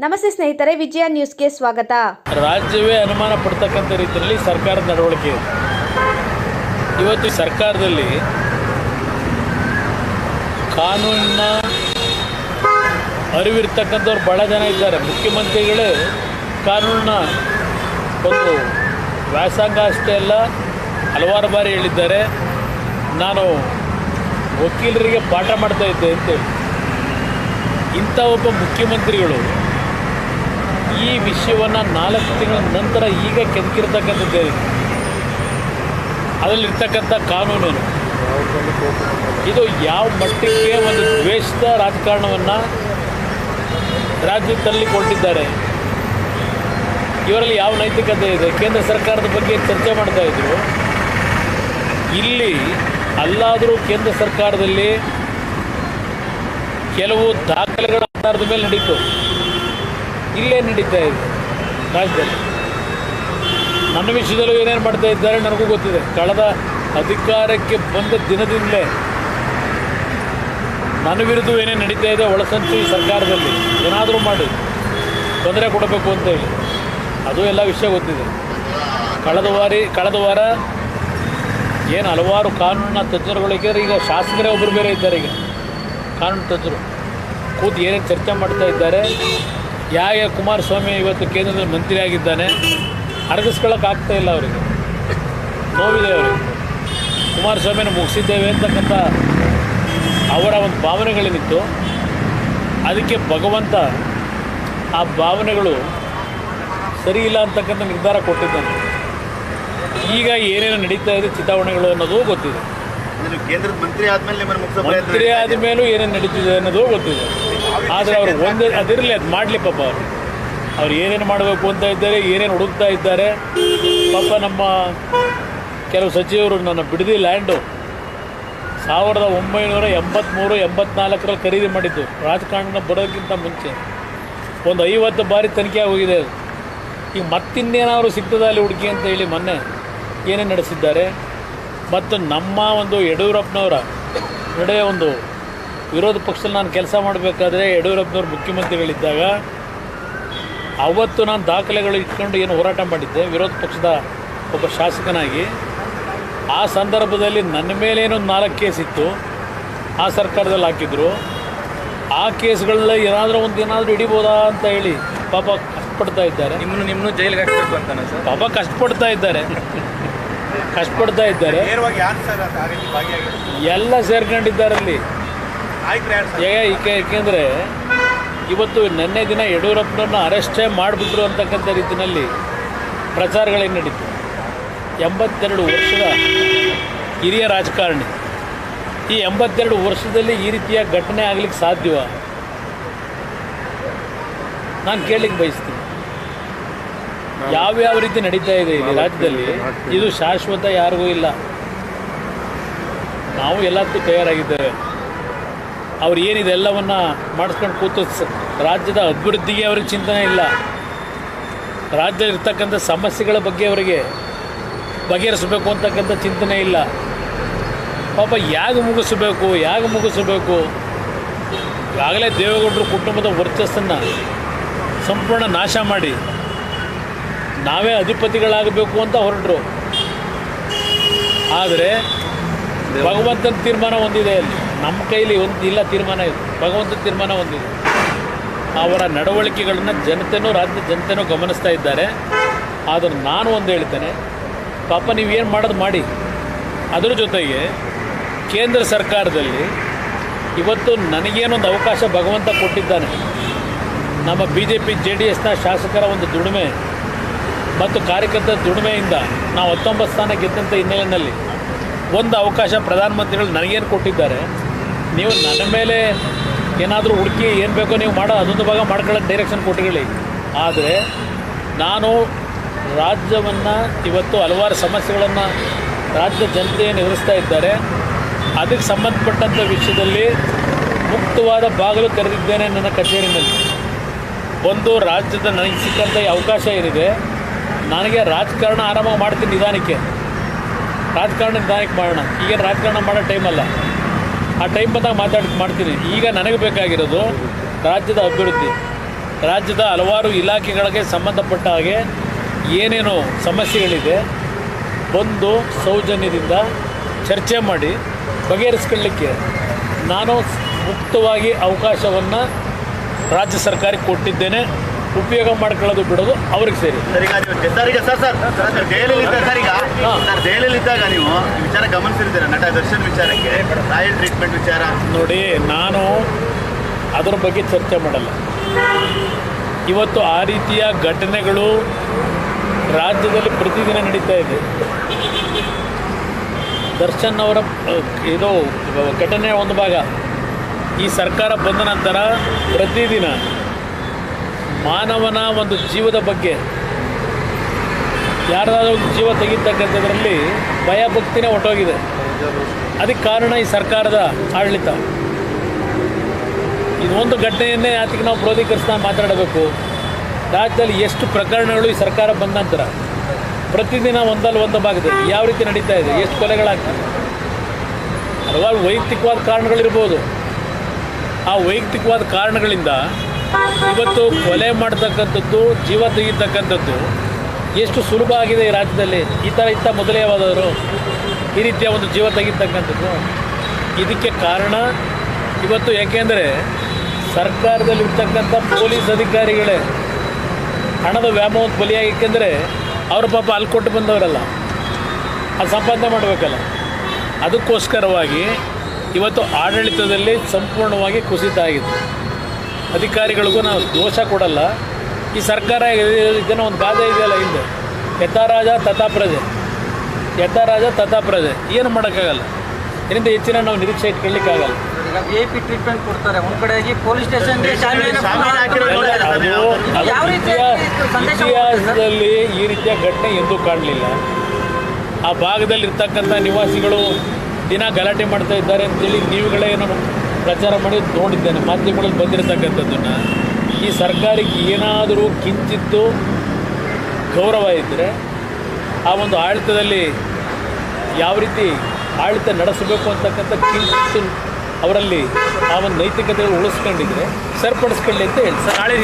ನಮಸ್ತೆ ಸ್ನೇಹಿತರೆ, ವಿಜಯ ನ್ಯೂಸ್ಗೆ ಸ್ವಾಗತ. ರಾಜ್ಯವೇ ಅನುಮಾನ ಪಡ್ತಕ್ಕಂಥ ರೀತಿಯಲ್ಲಿ ಸರ್ಕಾರದ ನಡವಳಿಕೆ ಇದೆ. ಇವತ್ತು ಸರ್ಕಾರದಲ್ಲಿ ಕಾನೂನಿನ ಅರಿವಿರ್ತಕ್ಕಂಥವ್ರು ಭಾಳ ಜನ ಇದ್ದಾರೆ. ಮುಖ್ಯಮಂತ್ರಿಗಳೇ ಕಾನೂನಿನ ಒಂದು ವ್ಯಾಸಂಗ ಅಷ್ಟೇ ಅಲ್ಲ, ಹಲವಾರು ಬಾರಿ ಹೇಳಿದ್ದಾರೆ, ನಾನು ವಕೀಲರಿಗೆ ಪಾಠ ಮಾಡ್ತಾ ಇದ್ದೆ ಅಂತೇಳಿ. ಇಂಥ ಒಬ್ಬ ಮುಖ್ಯಮಂತ್ರಿಗಳು ಈ ವಿಷಯವನ್ನು 4 ತಿಂಗಳ ನಂತರ ಈಗ ಕೆದಕಿರ್ತಕ್ಕಂಥದ್ದೇ. ಅದರಲ್ಲಿರ್ತಕ್ಕಂಥ ಕಾನೂನೇನು, ಇದು ಯಾವ ಮಟ್ಟಿಗೆ ಒಂದು ದ್ವೇಷದ ರಾಜಕಾರಣವನ್ನು ರಾಜ್ಯದಲ್ಲಿ ಕೊಟ್ಟಿದ್ದಾರೆ. ಇವರಲ್ಲಿ ಯಾವ ನೈತಿಕತೆ ಇದೆ? ಕೇಂದ್ರ ಸರ್ಕಾರದ ಬಗ್ಗೆ ಚರ್ಚೆ ಮಾಡ್ತಾ ಇದ್ರು. ಇಲ್ಲಿ ಅಲ್ಲಾದರೂ ಕೇಂದ್ರ ಸರ್ಕಾರದಲ್ಲಿ ಕೆಲವು ದಾಖಲೆಗಳ ಆಧಾರದ ಮೇಲೆ ನಡೀತು. ಇಲ್ಲೇ ನಡೀತಾ ಇದೆ ರಾಜ್ಯದಲ್ಲಿ. ನನ್ನ ವಿಷಯದಲ್ಲೂ ಏನೇನು ಮಾಡ್ತಾ ಇದ್ದಾರೆ ನನಗೂ ಗೊತ್ತಿದೆ. ಕಳೆದ ಅಧಿಕಾರಕ್ಕೆ ಬಂದ ದಿನದಿಂದಲೇ ನನ್ನ ವಿರುದ್ಧ ಏನೇನು ನಡೀತಾ ಇದೆ ಒಳಸಂಚು ಈ ಸರ್ಕಾರದಲ್ಲಿ, ಏನಾದರೂ ಮಾಡಿ ತೊಂದರೆ ಕೊಡಬೇಕು ಅಂತ ಹೇಳಿ, ಅದು ಎಲ್ಲ ವಿಷಯ ಗೊತ್ತಿದೆ. ಕಳೆದ ವಾರ ಏನು ಹಲವಾರು ಕಾನೂನಿನ ತಜ್ಞರುಗಳಿಗೆ, ಈಗ ಶಾಸಕರೇ ಒಬ್ಬರು ಬೇರೆ ಇದ್ದಾರೆ, ಈಗ ಕಾನೂನು ತಜ್ಞರು ಕೂತು ಏನೇನು ಚರ್ಚೆ ಮಾಡ್ತಾ ಇದ್ದಾರೆ. ಯಾಕೆ ಕುಮಾರಸ್ವಾಮಿ ಇವತ್ತು ಕೇಂದ್ರದಲ್ಲಿ ಮಂತ್ರಿ ಆಗಿದ್ದಾನೆ, ಅರಗಿಸ್ಕೊಳ್ಳೋಕ್ಕಾಗ್ತಾ ಇಲ್ಲ ಅವರಿಗೆ, ನೋವಿದೆ ಅವರಿಗೆ. ಕುಮಾರಸ್ವಾಮಿನ ಮುಗಿಸಿದ್ದೇವೆ ಅಂತಕ್ಕಂಥ ಅವರ ಒಂದು ಭಾವನೆಗಳೇನಿತ್ತು, ಅದಕ್ಕೆ ಭಗವಂತ ಆ ಭಾವನೆಗಳು ಸರಿ ಇಲ್ಲ ಅಂತಕ್ಕಂಥ ನಿರ್ಧಾರ ಕೊಟ್ಟಿದ್ದಾನೆ. ಈಗ ಏನೇನು ನಡೀತಾ ಇದೆ ಚಿತಾವಣೆಗಳು ಅನ್ನೋದು ಗೊತ್ತಿದೆ. ಕೇಂದ್ರದ ಮಂತ್ರಿ ಆದಮೇಲೂ ಏನೇನು ನಡೀತಿದೆ ಅನ್ನೋದು ಗೊತ್ತಿದೆ. ಆದರೆ ಅವರು ಅದಿರಲಿ, ಅದು ಮಾಡಲಿ ಪಾಪ. ಅವ್ರು ಏನೇನು ಮಾಡಬೇಕು ಅಂತ ಇದ್ದಾರೆ, ಏನೇನು ಹುಡುಕ್ತಾ ಇದ್ದಾರೆ ಪಾಪ. ನಮ್ಮ ಕೆಲವು ಸಚಿವರು ನನ್ನ ಬಿಡದಿ ಲ್ಯಾಂಡು 1983-84 ಖರೀದಿ ಮಾಡಿದ್ದು, ರಾಜಕಾರಣ ಬರೋದಕ್ಕಿಂತ ಮುಂಚೆ. ಒಂದು 50 ಬಾರಿ ತನಿಖೆ ಹೋಗಿದೆ ಅದು. ಈಗ ಮತ್ತಿನ್ನೇನಾದ್ರು ಸಿಗ್ತದ ಅಲ್ಲಿ ಹುಡುಕಿ ಅಂತ ಹೇಳಿ ಮೊನ್ನೆ ಏನೇನು ನಡೆಸಿದ್ದಾರೆ. ಮತ್ತು ನಮ್ಮ ಒಂದು ಯಡಿಯೂರಪ್ಪನವರ ನಡೆ ಒಂದು ವಿರೋಧ ಪಕ್ಷದಲ್ಲಿ ನಾನು ಕೆಲಸ ಮಾಡಬೇಕಾದ್ರೆ, ಯಡಿಯೂರಪ್ಪನವ್ರು ಮುಖ್ಯಮಂತ್ರಿಗಳಿದ್ದಾಗ ಅವತ್ತು ನಾನು ದಾಖಲೆಗಳು ಇಟ್ಕೊಂಡು ಏನು ಹೋರಾಟ ಮಾಡಿದ್ದೆ ವಿರೋಧ ಪಕ್ಷದ ಒಬ್ಬ ಶಾಸಕನಾಗಿ. ಆ ಸಂದರ್ಭದಲ್ಲಿ ನನ್ನ ಮೇಲೇನೊಂದು 4 ಕೇಸ್ ಇತ್ತು, ಆ ಸರ್ಕಾರದಲ್ಲಿ ಹಾಕಿದ್ರು. ಆ ಕೇಸ್ಗಳನ್ನ ಏನಾದರೂ ಹಿಡಿಬೋದಾ ಅಂತ ಹೇಳಿ ಪಾಪ ಕಷ್ಟಪಡ್ತಾ ಇದ್ದಾರೆ. ನಿಮ್ಮನ್ನು ಜೈಲಿಗೆ ಹಾಕಬೇಕು ಅಂತಾನೆ ಸರ್. ಪಾಪ ಕಷ್ಟಪಡ್ತಾ ಇದ್ದಾರೆ. ಎಲ್ಲ ಸೇರ್ಕೊಂಡಿದ್ದಾರಲ್ಲಿ. ಏಕೆಂದರೆ ಇವತ್ತು ನಿನ್ನೆ ದಿನ ಯಡಿಯೂರಪ್ಪನವ್ರನ್ನ ಅರೆಸ್ಟೇ ಮಾಡಿಬಿಟ್ರು ಅಂತಕ್ಕಂಥ ರೀತಿಯಲ್ಲಿ ಪ್ರಚಾರಗಳೇನು ನಡೀತು. 82 ವರ್ಷದ ಹಿರಿಯ ರಾಜಕಾರಣಿ, ಈ 82 ವರ್ಷದಲ್ಲಿ ಈ ರೀತಿಯ ಘಟನೆ ಆಗಲಿಕ್ಕೆ ಸಾಧ್ಯವ? ನಾನು ಕೇಳಲಿಕ್ಕೆ ಬಯಸ್ತೀನಿ. ಯಾವ್ಯಾವ ರೀತಿ ನಡೀತಾ ಇದೆ ಇಲ್ಲಿ ರಾಜ್ಯದಲ್ಲಿ, ಇದು ಶಾಶ್ವತ ಯಾರಿಗೂ ಇಲ್ಲ. ನಾವು ಎಲ್ಲದಕ್ಕೂ ತಯಾರಾಗಿದ್ದೇವೆ. ಅವ್ರು ಏನಿದೆ ಎಲ್ಲವನ್ನು ಮಾಡಿಸ್ಕೊಂಡು ಕೂತು ರಾಜ್ಯದ ಅಭಿವೃದ್ಧಿಗೆ ಅವ್ರಿಗೆ ಚಿಂತನೆ ಇಲ್ಲ. ರಾಜ್ಯದಲ್ಲಿರ್ತಕ್ಕಂಥ ಸಮಸ್ಯೆಗಳ ಬಗ್ಗೆ ಅವರಿಗೆ ಬಗೆಹರಿಸಬೇಕು ಅಂತಕ್ಕಂಥ ಚಿಂತನೆ ಇಲ್ಲ. ಪಾಪ ಯಾಕೆ ಮುಗಿಸಬೇಕು? ಈಗಾಗಲೇ ದೇವೇಗೌಡರು ಕುಟುಂಬದ ವರ್ಚಸ್ಸನ್ನು ಸಂಪೂರ್ಣ ನಾಶ ಮಾಡಿ ನಾವೇ ಅಧಿಪತಿಗಳಾಗಬೇಕು ಅಂತ ಹೊರಟರು. ಆದರೆ ಭಗವಂತನ ತೀರ್ಮಾನ ಹೊಂದಿದೆ. ಅಲ್ಲಿ ನಮ್ಮ ಕೈಲಿ ಇಲ್ಲ ತೀರ್ಮಾನ ಇದೆ, ಭಗವಂತನ ತೀರ್ಮಾನ ಹೊಂದಿದೆ. ಅವರ ನಡವಳಿಕೆಗಳನ್ನು ರಾಜ್ಯದ ಜನತೆನೂ ಗಮನಿಸ್ತಾ ಇದ್ದಾರೆ. ಆದರೆ ನಾನು ಒಂದು ಹೇಳ್ತೇನೆ, ಪಾಪ ನೀವೇನು ಮಾಡೋದು ಮಾಡಿ. ಅದರ ಜೊತೆಗೆ ಕೇಂದ್ರ ಸರ್ಕಾರದಲ್ಲಿ ಇವತ್ತು ನನಗೇನೊಂದು ಅವಕಾಶ ಭಗವಂತ ಕೊಟ್ಟಿದ್ದಾನೆ. ನಮ್ಮ BJP JDSನ ಶಾಸಕರ ಒಂದು ದುಡಿಮೆ ಮತ್ತು ಕಾರ್ಯಕರ್ತರ ದುಡಿಮೆಯಿಂದ ನಾವು 19 ಸ್ಥಾನ ಗೆದ್ದಂಥ ಹಿನ್ನೆಲೆಯಲ್ಲಿ ಒಂದು ಅವಕಾಶ ಪ್ರಧಾನಮಂತ್ರಿಗಳು ನನಗೇನು ಕೊಟ್ಟಿದ್ದಾರೆ. ನೀವು ನನ್ನ ಮೇಲೆ ಏನಾದರೂ ಹುಡುಕಿ ಏನು ಬೇಕೋ ನೀವು ಮಾಡೋ ಅದೊಂದು ಭಾಗ ಮಾಡ್ಕೊಳ್ಳೋಕ್ಕೆ ಡೈರೆಕ್ಷನ್ ಕೊಟ್ಟಿರಲಿ. ಆದರೆ ನಾನು ರಾಜ್ಯವನ್ನು ಇವತ್ತು ಹಲವಾರು ಸಮಸ್ಯೆಗಳನ್ನು ರಾಜ್ಯದ ಜನತೆಯನ್ನು ಎದುರಿಸ್ತಾ ಇದ್ದಾರೆ. ಅದಕ್ಕೆ ಸಂಬಂಧಪಟ್ಟಂಥ ವಿಷಯದಲ್ಲಿ ಮುಕ್ತವಾದ ಬಾಗಿಲು ತೆರೆದಿದ್ದೇನೆ ನನ್ನ ಕಚೇರಿನಲ್ಲಿ. ಒಂದು ರಾಜ್ಯದ ನನಗೆ ಸಿಕ್ಕಂಥ ಅವಕಾಶ ಏನಿದೆ, ನನಗೆ ರಾಜಕಾರಣ ಆರಂಭ ಮಾಡ್ತೀನಿ. ನಿಧಾನಕ್ಕೆ ಮಾಡೋಣ. ಈಗೇನು ರಾಜಕಾರಣ ಮಾಡೋ ಟೈಮಲ್ಲ, ಆ ಟೈಮ್ ಬಂದಾಗ ಮಾಡ್ತೀನಿ. ಈಗ ನನಗೆ ಬೇಕಾಗಿರೋದು ರಾಜ್ಯದ ಅಭಿವೃದ್ಧಿ. ರಾಜ್ಯದ ಹಲವಾರು ಇಲಾಖೆಗಳಿಗೆ ಸಂಬಂಧಪಟ್ಟ ಹಾಗೆ ಏನೇನು ಸಮಸ್ಯೆಗಳಿದೆ ಬಂದು ಸೌಜನ್ಯದಿಂದ ಚರ್ಚೆ ಮಾಡಿ ಬಗೆಹರಿಸ್ಕೊಳ್ಳಿಕ್ಕೆ ನಾನು ಮುಕ್ತವಾಗಿ ಅವಕಾಶವನ್ನು ರಾಜ್ಯ ಸರ್ಕಾರಕ್ಕೆ ಕೊಟ್ಟಿದ್ದೇನೆ. ಉಪಯೋಗ ಮಾಡ್ಕೊಳ್ಳೋದು ಬಿಡೋದು ಅವ್ರಿಗೆ ಸೇರಿ. ಸರ್ ಜೈಲಲ್ಲಿದ್ದಾಗ ನೀವು ಈ ವಿಚಾರ ಗಮನಿಸಿರ್ತೀರ, ನಟ ದರ್ಶನ್ ವಿಚಾರಕ್ಕೆ ರಾಯಲ್ ಟ್ರೀಟ್ಮೆಂಟ್ ವಿಚಾರ ನೋಡಿ, ನಾನು ಅದರ ಬಗ್ಗೆ ಚರ್ಚೆ ಮಾಡಲ್ಲ. ಇವತ್ತು ಆ ರೀತಿಯ ಘಟನೆಗಳು ರಾಜ್ಯದಲ್ಲಿ ಪ್ರತಿದಿನ ನಡೀತಾ ಇದೆ. ದರ್ಶನ್ ಅವರ ಇದು ಘಟನೆಯ ಒಂದು ಭಾಗ. ಈ ಸರ್ಕಾರ ಬಂದ ನಂತರ ಪ್ರತಿದಿನ ಮಾನವನ ಒಂದು ಜೀವದ ಬಗ್ಗೆ, ಯಾರಾದರೂ ಒಂದು ಜೀವ ತೆಗಿತಕ್ಕಂಥದ್ರಲ್ಲಿ ಭಯ ಭಕ್ತಿನೇ ಹೊಟ್ಟೋಗಿದೆ. ಅದಕ್ಕೆ ಕಾರಣ ಈ ಸರ್ಕಾರದ ಆಡಳಿತ. ಇದೊಂದು ಘಟನೆಯನ್ನೇ ಯಾತಿಗೆ ನಾವು ಕ್ರೋಧೀಕರಿಸ್ತಾ ಮಾತಾಡಬೇಕು. ರಾಜ್ಯದಲ್ಲಿ ಎಷ್ಟು ಪ್ರಕರಣಗಳು ಈ ಸರ್ಕಾರ ಬಂದ ನಂತರ ಪ್ರತಿದಿನ ಒಂದಲ್ಲ ಒಂದು ಭಾಗದಲ್ಲಿ ಯಾವ ರೀತಿ ನಡೀತಾ ಇದೆ, ಎಷ್ಟು ಕೊಲೆಗಳಾಗ್ತದೆ. ಹಲವಾರು ವೈಯಕ್ತಿಕವಾದ ಕಾರಣಗಳಿರ್ಬೋದು. ಆ ವೈಯಕ್ತಿಕವಾದ ಕಾರಣಗಳಿಂದ ಇವತ್ತು ಕೊಲೆ ಮಾಡ್ತಕ್ಕಂಥದ್ದು, ಜೀವ ತೆಗಿತಕ್ಕಂಥದ್ದು ಎಷ್ಟು ಸುಲಭ ಆಗಿದೆ ಈ ರಾಜ್ಯದಲ್ಲಿ. ಈ ಥರ ಇತ್ತ ಮೊದಲೇ ಯಾವಾದರೂ ಈ ರೀತಿಯ ಒಂದು ಜೀವ ತೆಗಿತಕ್ಕಂಥದ್ದು. ಇದಕ್ಕೆ ಕಾರಣ ಇವತ್ತು ಏಕೆಂದರೆ ಸರ್ಕಾರದಲ್ಲಿರ್ತಕ್ಕಂಥ ಪೊಲೀಸ್ ಅಧಿಕಾರಿಗಳೇ ಹಣದ ವ್ಯಾಮೋಹದ ಬಲಿಯಾಗಿ, ಏಕೆಂದರೆ ಅವ್ರ ಪಾಪ ಅಲ್ಲಿ ಕೊಟ್ಟು ಬಂದವರಲ್ಲ, ಅದು ಸಂಪಾದನೆ ಮಾಡಬೇಕಲ್ಲ. ಅದಕ್ಕೋಸ್ಕರವಾಗಿ ಇವತ್ತು ಆಡಳಿತದಲ್ಲಿ ಸಂಪೂರ್ಣವಾಗಿ ಕುಸಿತ ಆಗಿದೆ. ಅಧಿಕಾರಿಗಳಿಗೂ ನಾವು ದೋಷ ಕೊಡಲ್ಲ. ಈ ಸರ್ಕಾರ ಇದನ್ನು ಒಂದು ಗಾದೆ ಇದೆಯಲ್ಲ ಹಿಂದೆ, ಯಥಾರಾಜ ತಥಾಪ್ರಜೆ, ಯಥಾರಾಜ ತಥಾಪ್ರಜೆ. ಏನು ಮಾಡೋಕ್ಕಾಗಲ್ಲ. ಇದರಿಂದ ಹೆಚ್ಚಿನ ನಾವು ನಿರೀಕ್ಷೆ ಇಟ್ಕೊಳ್ಳಿಕ್ಕಾಗಲ್ಲ. ಈಗ VIP ಟ್ರೀಟ್ಮೆಂಟ್ ಕೊಡ್ತಾರೆ ಒಂದು ಕಡೆಗೆ, ಪೊಲೀಸ್ ಸ್ಟೇಷನ್ಗೆ ಇತಿಹಾಸದಲ್ಲಿ ಈ ರೀತಿಯ ಘಟನೆ ಎಂದೂ ಕಾಣಲಿಲ್ಲ. ಆ ಭಾಗದಲ್ಲಿರ್ತಕ್ಕಂಥ ನಿವಾಸಿಗಳು ದಿನ ಗಲಾಟೆ ಮಾಡ್ತಾ ಇದ್ದಾರೆ ಅಂತೇಳಿ ನೀವುಗಳೇ ನಾನು ಪ್ರಚಾರ ಮಾಡಿ ನೋಡಿದ್ದೇನೆ, ಮಾಧ್ಯಮಗಳಲ್ಲಿ ಬಂದಿರತಕ್ಕಂಥದ್ದನ್ನು. ಈ ಸರ್ಕಾರಕ್ಕೆ ಏನಾದರೂ ಕಿಂಚಿತ್ತು ಗೌರವ ಇದ್ದರೆ ಆ ಒಂದು ಆಡಳಿತದಲ್ಲಿ ಯಾವ ರೀತಿ ಆಡಳಿತ ನಡೆಸಬೇಕು ಅಂತಕ್ಕಂಥ ಕಿಂಚಿತ್ತು ಅವರಲ್ಲಿ ಆ ಒಂದು ನೈತಿಕತೆ ಉಳಿಸ್ಕೊಂಡಿದ್ರೆ ಸರಿಪಡಿಸ್ಕೊಳ್ಳಿ ಅಂತ ಹೇಳಿ. ನಾಳೆ